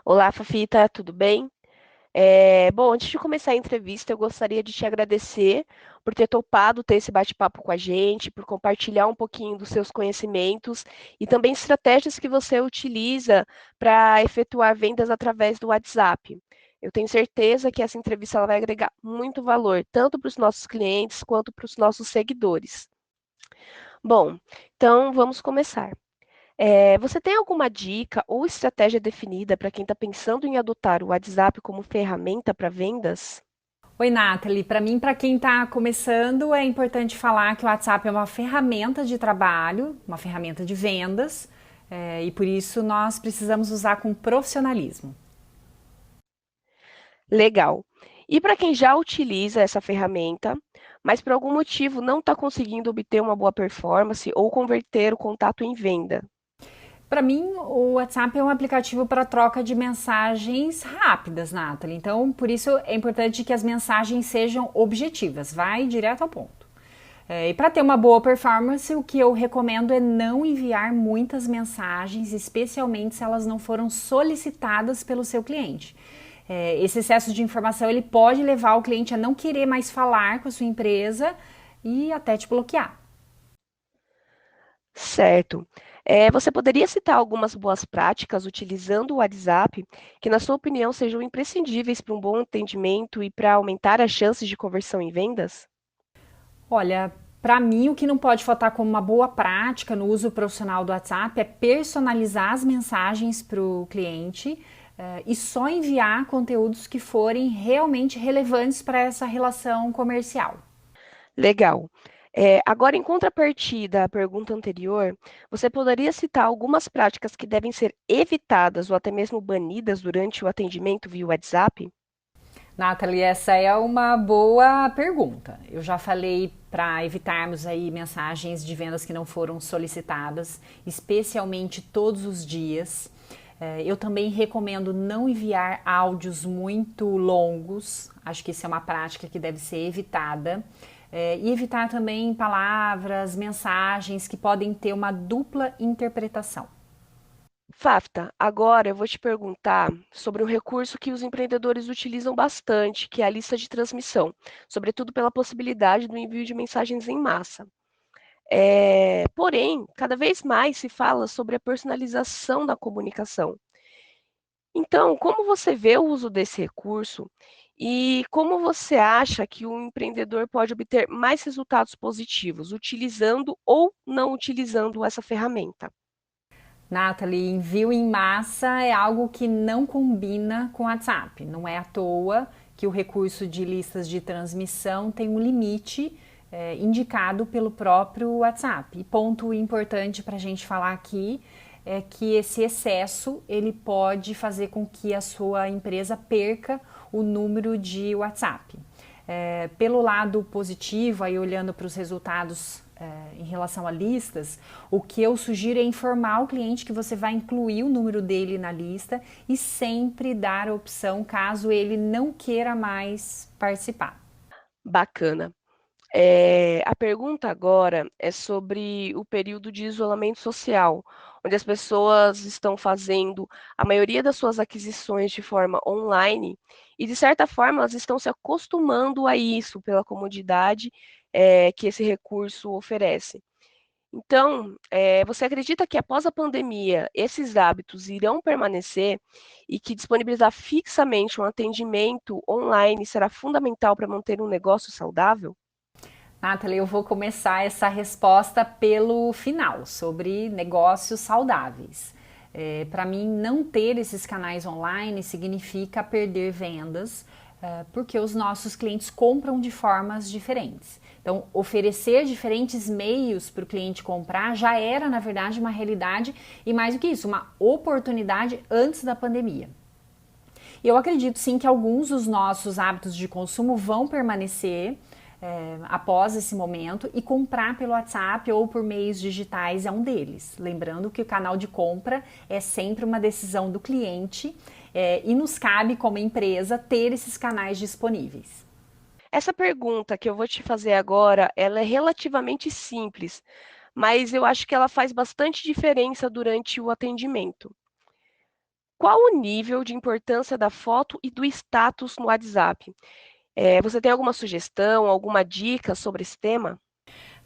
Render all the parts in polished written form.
Olá, Fafita, tudo bem? Bom, antes de começar a entrevista, eu gostaria de te agradecer por ter topado ter esse bate-papo com a gente, por compartilhar um pouquinho dos seus conhecimentos e também estratégias que você utiliza para efetuar vendas através do WhatsApp. Eu tenho certeza que essa entrevista ela vai agregar muito valor, tanto para os nossos clientes quanto para os nossos seguidores. Bom, então vamos começar. Você tem alguma dica ou estratégia definida para quem está pensando em adotar o WhatsApp como ferramenta para vendas? Oi, Nathalie. Para mim, para quem está começando, é importante falar que o WhatsApp é uma ferramenta de trabalho, uma ferramenta de vendas, e por isso nós precisamos usar com profissionalismo. Legal. E para quem já utiliza essa ferramenta, mas por algum motivo não está conseguindo obter uma boa performance ou converter o contato em venda? Para mim, o WhatsApp é um aplicativo para troca de mensagens rápidas, Nathalie. Então, por isso é importante que as mensagens sejam objetivas, vai direto ao ponto. E para ter uma boa performance, o que eu recomendo é não enviar muitas mensagens, especialmente se elas não foram solicitadas pelo seu cliente. Esse excesso de informação ele pode levar o cliente a não querer mais falar com a sua empresa e até te bloquear. Certo. Você poderia citar algumas boas práticas utilizando o WhatsApp que, na sua opinião, sejam imprescindíveis para um bom atendimento e para aumentar as chances de conversão em vendas? Olha, para mim o que não pode faltar como uma boa prática no uso profissional do WhatsApp é personalizar as mensagens para o cliente e só enviar conteúdos que forem realmente relevantes para essa relação comercial. Legal. Agora, em contrapartida à pergunta anterior, você poderia citar algumas práticas que devem ser evitadas ou até mesmo banidas durante o atendimento via WhatsApp? Nathalie, essa é uma boa pergunta. Eu já falei para evitarmos aí mensagens de vendas que não foram solicitadas, especialmente todos os dias. Eu também recomendo não enviar áudios muito longos. Acho que isso é uma prática que deve ser evitada. E evitar também palavras, mensagens que podem ter uma dupla interpretação. Fafta, agora eu vou te perguntar sobre um recurso que os empreendedores utilizam bastante, que é a lista de transmissão, sobretudo pela possibilidade do envio de mensagens em massa. Porém, cada vez mais se fala sobre a personalização da comunicação. Então, como você vê o uso desse recurso e como você acha que o empreendedor pode obter mais resultados positivos utilizando ou não utilizando essa ferramenta? Nathalie, envio em massa é algo que não combina com o WhatsApp. Não é à toa que o recurso de listas de transmissão tem um limite indicado pelo próprio WhatsApp. E ponto importante para a gente falar aqui é que esse excesso ele pode fazer com que a sua empresa perca o número de WhatsApp. Pelo lado positivo, aí olhando para os resultados em relação a listas, o que eu sugiro é informar o cliente que você vai incluir o número dele na lista e sempre dar a opção caso ele não queira mais participar. Bacana. A pergunta agora é sobre o período de isolamento social, onde as pessoas estão fazendo a maioria das suas aquisições de forma online e, de certa forma, elas estão se acostumando a isso pela comodidade, que esse recurso oferece. Então, você acredita que após a pandemia esses hábitos irão permanecer e que disponibilizar fixamente um atendimento online será fundamental para manter um negócio saudável? Nathalie, eu vou começar essa resposta pelo final, sobre negócios saudáveis. Para mim, não ter esses canais online significa perder vendas, porque os nossos clientes compram de formas diferentes. Então, oferecer diferentes meios para o cliente comprar já era, na verdade, uma realidade e, mais do que isso, uma oportunidade antes da pandemia. E eu acredito sim que alguns dos nossos hábitos de consumo vão permanecer após esse momento e comprar pelo WhatsApp ou por meios digitais é um deles. Lembrando que o canal de compra é sempre uma decisão do cliente e nos cabe, como empresa, ter esses canais disponíveis. Essa pergunta que eu vou te fazer agora, ela é relativamente simples, mas eu acho que ela faz bastante diferença durante o atendimento. Qual o nível de importância da foto e do status no WhatsApp? Você tem alguma sugestão, alguma dica sobre esse tema?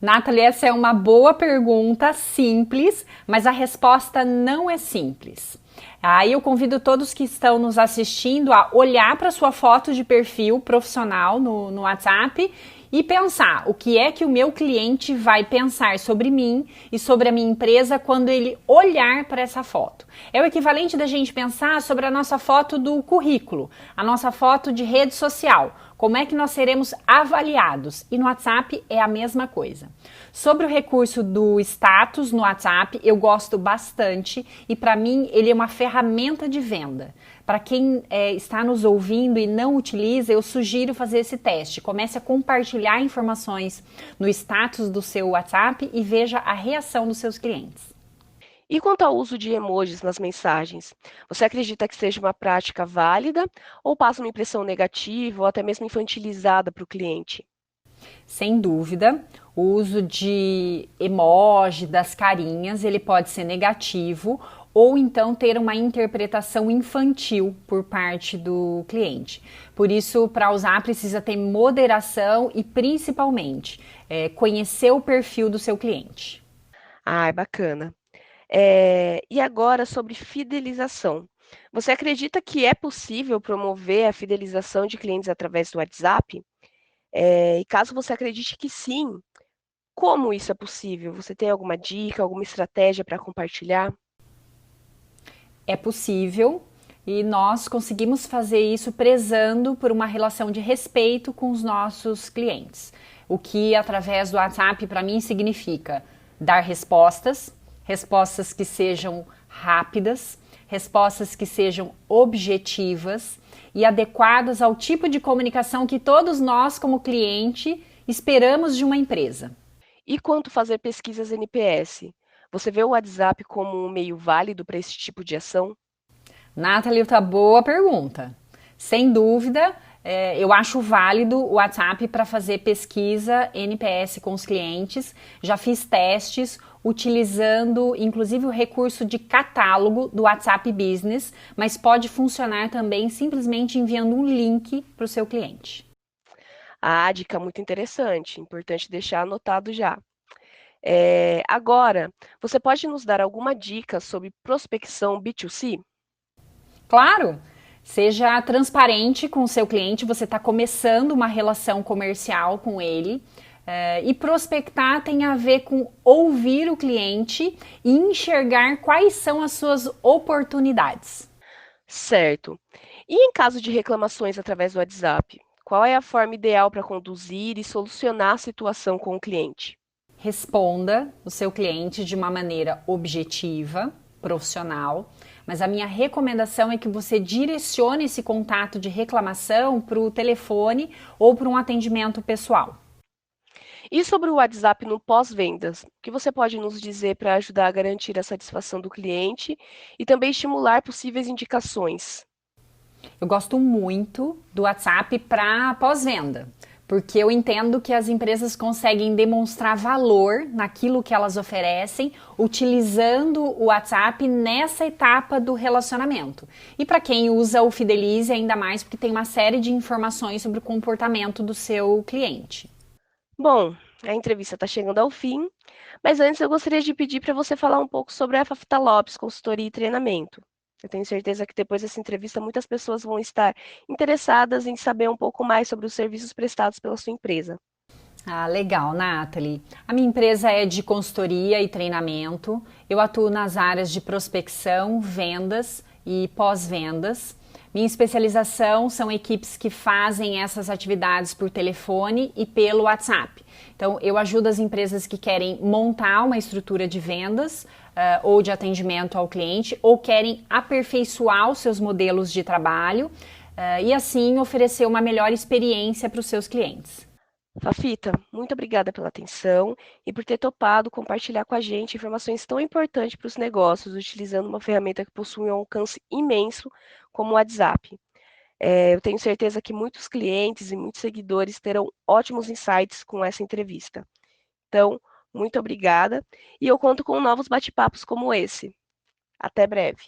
Nathalie, essa é uma boa pergunta, simples, mas a resposta não é simples. Aí eu convido todos que estão nos assistindo a olhar para sua foto de perfil profissional no WhatsApp e pensar o que é que o meu cliente vai pensar sobre mim e sobre a minha empresa quando ele olhar para essa foto. É o equivalente da gente pensar sobre a nossa foto do currículo, a nossa foto de rede social. Como é que nós seremos avaliados? E no WhatsApp é a mesma coisa. Sobre o recurso do status no WhatsApp, eu gosto bastante e para mim ele é uma ferramenta de venda. Para quem está nos ouvindo e não utiliza, eu sugiro fazer esse teste. Comece a compartilhar informações no status do seu WhatsApp e veja a reação dos seus clientes. E quanto ao uso de emojis nas mensagens, você acredita que seja uma prática válida ou passa uma impressão negativa ou até mesmo infantilizada para o cliente? Sem dúvida, o uso de emoji, das carinhas, ele pode ser negativo ou então ter uma interpretação infantil por parte do cliente. Por isso, para usar, precisa ter moderação e, principalmente, conhecer o perfil do seu cliente. Ah, é bacana. E agora sobre fidelização. Você acredita que é possível promover a fidelização de clientes através do WhatsApp? E caso você acredite que sim, como isso é possível? Você tem alguma dica, alguma estratégia para compartilhar? É possível e nós conseguimos fazer isso prezando por uma relação de respeito com os nossos clientes. O que, através do WhatsApp, para mim, significa dar respostas, respostas que sejam rápidas, respostas que sejam objetivas e adequadas ao tipo de comunicação que todos nós, como cliente, esperamos de uma empresa. E quanto fazer pesquisas NPS? Você vê o WhatsApp como um meio válido para esse tipo de ação? Nathalie, tá boa pergunta. Sem dúvida, eu acho válido o WhatsApp para fazer pesquisa NPS com os clientes. Já fiz testes utilizando inclusive o recurso de catálogo do WhatsApp Business, mas pode funcionar também simplesmente enviando um link para o seu cliente. Ah, dica muito interessante, importante deixar anotado já. Agora, você pode nos dar alguma dica sobre prospecção B2C? Claro, seja transparente com o seu cliente, você está começando uma relação comercial com ele. E prospectar tem a ver com ouvir o cliente e enxergar quais são as suas oportunidades. Certo. E em caso de reclamações através do WhatsApp, qual é a forma ideal para conduzir e solucionar a situação com o cliente? Responda o seu cliente de uma maneira objetiva, profissional, mas a minha recomendação é que você direcione esse contato de reclamação para o telefone ou para um atendimento pessoal. E sobre o WhatsApp no pós-vendas, o que você pode nos dizer para ajudar a garantir a satisfação do cliente e também estimular possíveis indicações? Eu gosto muito do WhatsApp para pós-venda, porque eu entendo que as empresas conseguem demonstrar valor naquilo que elas oferecem utilizando o WhatsApp nessa etapa do relacionamento. E para quem usa o Fidelize, ainda mais porque tem uma série de informações sobre o comportamento do seu cliente. Bom, a entrevista está chegando ao fim, mas antes eu gostaria de pedir para você falar um pouco sobre a Fafita Lopes, consultoria e treinamento. Eu tenho certeza que depois dessa entrevista muitas pessoas vão estar interessadas em saber um pouco mais sobre os serviços prestados pela sua empresa. Ah, legal, Nathalie. A minha empresa é de consultoria e treinamento. Eu atuo nas áreas de prospecção, vendas e pós-vendas. Minha especialização são equipes que fazem essas atividades por telefone e pelo WhatsApp. Então, eu ajudo as empresas que querem montar uma estrutura de vendas ou de atendimento ao cliente ou querem aperfeiçoar os seus modelos de trabalho e assim oferecer uma melhor experiência para os seus clientes. Fafita, muito obrigada pela atenção e por ter topado compartilhar com a gente informações tão importantes para os negócios, utilizando uma ferramenta que possui um alcance imenso como o WhatsApp. Eu tenho certeza que muitos clientes e muitos seguidores terão ótimos insights com essa entrevista. Então, muito obrigada e eu conto com novos bate-papos como esse. Até breve.